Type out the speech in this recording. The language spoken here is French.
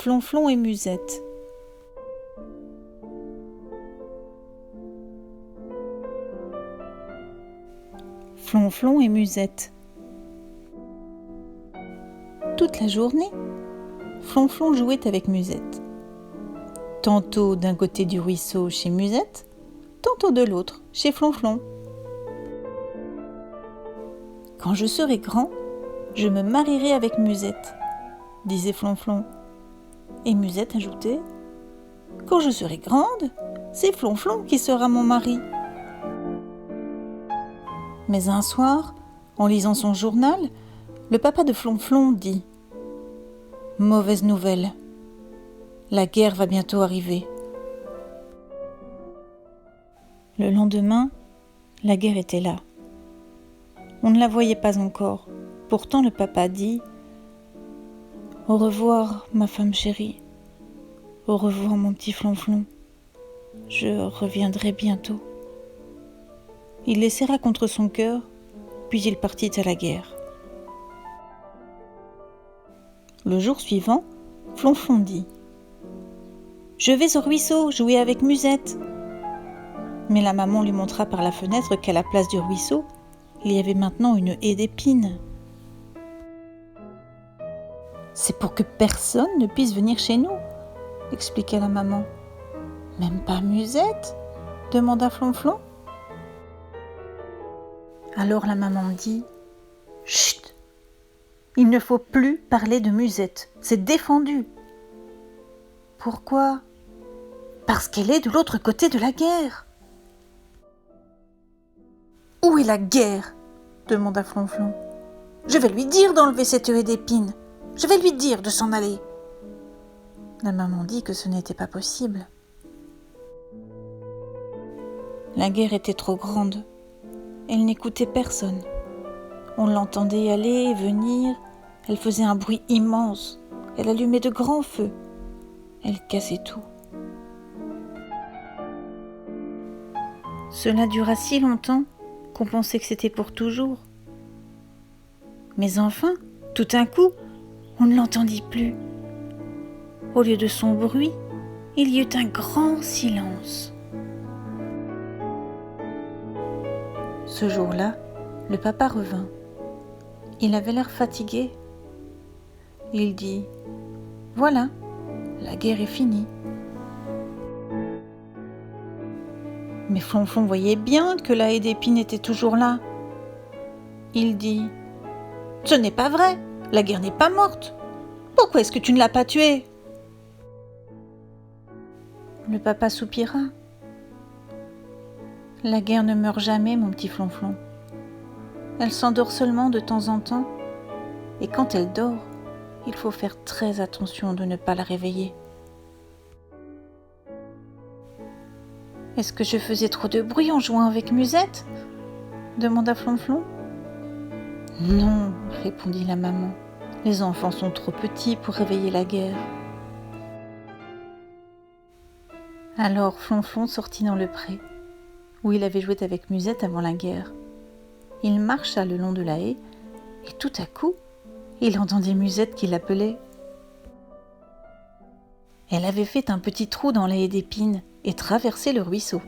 Flonflon et Musette. Flonflon et Musette. Toute la journée, Flonflon jouait avec Musette. Tantôt d'un côté du ruisseau chez Musette, tantôt de l'autre chez Flonflon. Quand je serai grand, je me marierai avec Musette, disait Flonflon. Et Musette ajoutait : quand je serai grande, c'est Flonflon qui sera mon mari. Mais un soir, en lisant son journal, le papa de Flonflon dit : mauvaise nouvelle, la guerre va bientôt arriver. Le lendemain, la guerre était là. On ne la voyait pas encore. Pourtant, le papa dit : au revoir, ma femme chérie. Au revoir, mon petit Flonflon. Je reviendrai bientôt. Il les serra contre son cœur, puis il partit à la guerre. Le jour suivant, Flonflon dit : je vais au ruisseau jouer avec Musette. Mais la maman lui montra par la fenêtre qu'à la place du ruisseau, il y avait maintenant une haie d'épines. C'est pour que personne ne puisse venir chez nous, expliqua la maman. Même pas Musette ? Demanda Flonflon. Alors la maman dit : chut ! Il ne faut plus parler de Musette, c'est défendu. Pourquoi ? Parce qu'elle est de l'autre côté de la guerre. Où est la guerre ? Demanda Flonflon. Je vais lui dire d'enlever cette haie d'épines. Je vais lui dire de s'en aller. La maman dit que ce n'était pas possible. La guerre était trop grande. Elle n'écoutait personne. On l'entendait aller et venir. Elle faisait un bruit immense. Elle allumait de grands feux. Elle cassait tout. Cela dura si longtemps qu'on pensait que c'était pour toujours. Mais enfin, tout d'un coup, on ne l'entendit plus. Au lieu de son bruit, il y eut un grand silence. Ce jour-là, le papa revint. Il avait l'air fatigué. Il dit : voilà, la guerre est finie. Mais Flonflon voyait bien que la haie d'épines était toujours là. Il dit : ce n'est pas vrai, la guerre n'est pas morte. Pourquoi est-ce que tu ne l'as pas tuée ? Le papa soupira. La guerre ne meurt jamais, mon petit Flonflon. Elle s'endort seulement de temps en temps. Et quand elle dort, il faut faire très attention de ne pas la réveiller. Est-ce que je faisais trop de bruit en jouant avec Musette ? Demanda Flonflon. Non, répondit la maman. Les enfants sont trop petits pour réveiller la guerre. Alors Flonflon sortit dans le pré, où il avait joué avec Musette avant la guerre. Il marcha le long de la haie, et tout à coup, il entendit Musette qui l'appelait. Elle avait fait un petit trou dans la haie d'épines et traversé le ruisseau.